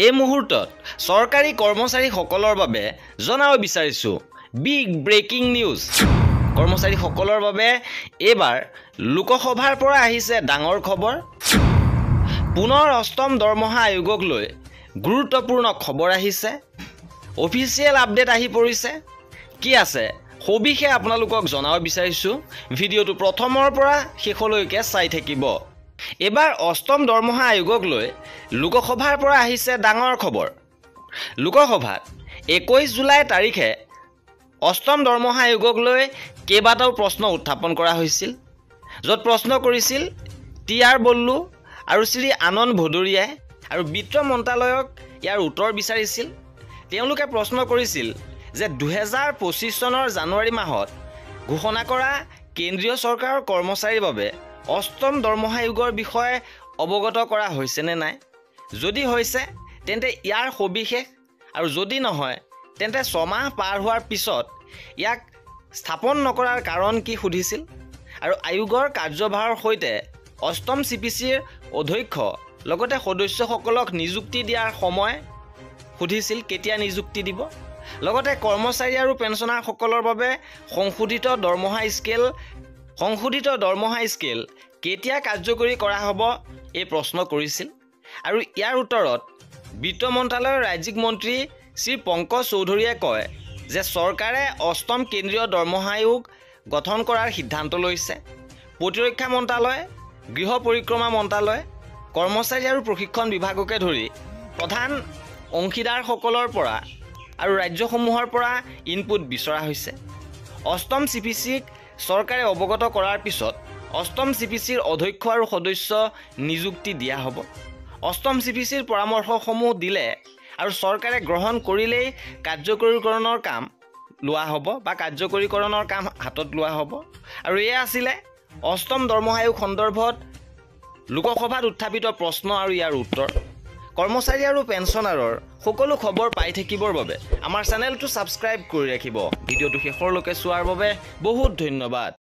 এই মুহূৰ্তত চৰকাৰী কৰ্মচাৰীসকলৰ বাবে জনাব বিচাৰিছো বিগ ব্ৰেকিং নিউজ। কৰ্মচাৰীসকলৰ বাবে এইবাৰ লোকসভাৰ পৰা আহিছে ডাঙৰ খবৰ। পুনৰ অষ্টম দৰমহা আয়োগক লৈ গুৰুত্বপূৰ্ণ খবৰ আহিছে। অফিচিয়েল আপডেট আহি পৰিছে। কি আছে সবিশেষ আপোনালোকক জনাব বিচাৰিছো। ভিডিঅ'টো প্ৰথমৰ পৰা শেষলৈকে চাই থাকিব। এবাৰ অষ্টম দৰমহা আয়োগক লৈ লোকসভাৰ পৰা আহিছে ডাঙৰ খবৰ। লোকসভাত 21 জুলাই তাৰিখে অষ্টম দৰমহা আয়োগক লৈ কেইবাটাও প্ৰশ্ন উত্থাপন কৰা হৈছিল, য'ত প্ৰশ্ন কৰিছিল টি.আৰ. বল্লু আৰু শ্ৰী আনন্দ ভদৌৰিয়াই আৰু বিত্ত মন্ত্ৰালয়ক ইয়াৰ উত্তৰ বিচাৰিছিল। তেওঁলোকে প্ৰশ্ন কৰিছিল যে 2025 চনৰ জানুৱাৰী মাহত ঘোষণা কৰা কেন্দ্ৰীয় চৰকাৰৰ কৰ্মচাৰীৰ বাবে অষ্টম দৰমহা আয়োগৰ বিষয়ে অৱগত কৰা হৈছেনে নাই। যদি হৈছে তেন্তে ইয়াৰ সবিশেষ, আৰু যদি নহয় তেন্তে 6 মাহ পাৰ হোৱাৰ পিছত ইয়াক স্থাপন নকৰাৰ কাৰণ কি সুধিছিল। আৰু আয়োগৰ কাৰ্যভাৰৰ সৈতে অষ্টম CPCৰ অধ্যক্ষ লগতে সদস্যসকলক নিযুক্তি দিয়াৰ সময় সুধিছিল, কেতিয়া নিযুক্তি দিব। লগতে কৰ্মচাৰী আৰু পেঞ্চনাৰসকলৰ বাবে সংশোধিত দৰমহা স্কেল কেতিয়া কাৰ্যকৰী কৰা হ'ব এই প্ৰশ্ন কৰিছিল। আৰু ইয়াৰ উত্তৰত বিত্ত মন্ত্ৰালয়ৰ ৰাজ্যিক মন্ত্ৰী শ্ৰী পংকজ চৌধুৰীয়ে কয় যে চৰকাৰে অষ্টম কেন্দ্ৰীয় দৰমহা আয়োগ গঠন কৰাৰ সিদ্ধান্ত লৈছে। প্ৰতিৰক্ষা মন্ত্ৰালয়, গৃহ পৰিক্ৰমা মন্ত্ৰালয়, কৰ্মচাৰী আৰু প্ৰশিক্ষণ বিভাগকে ধৰি প্ৰধান অংশীদাৰসকলৰ পৰা আৰু ৰাজ্যসমূহৰ পৰা ইনপুট বিচৰা হৈছে। অষ্টম CPCক চৰকাৰে অৱগত কৰাৰ পিছত অষ্টম CPCৰ অধ্যক্ষ আৰু সদস্য নিযুক্তি দিয়া হ'ব। অষ্টম CPCৰ পৰামৰ্শসমূহ দিলে আৰু চৰকাৰে গ্ৰহণ কৰিলেই কাৰ্যকৰীকৰণৰ কাম লোৱা হ'ব বা কাৰ্যকৰীকৰণৰ কাম হাতত লোৱা হ'ব। আৰু এয়া আছিলে অষ্টম দৰমহা আয়োগ সন্দৰ্ভত লোকসভাত উত্থাপিত প্ৰশ্ন আৰু ইয়াৰ উত্তৰ। কৰ্মচাৰী আৰু পেঞ্চনাৰৰ সকলো খবৰ পাই থাকিবৰ বাবে আমাৰ চেনেলটো ছাবস্ক্ৰাইব কৰি ৰাখিব। ভিডিঅ'টো শেষলৈকে চোৱাৰ বাবে বহুত ধন্যবাদ।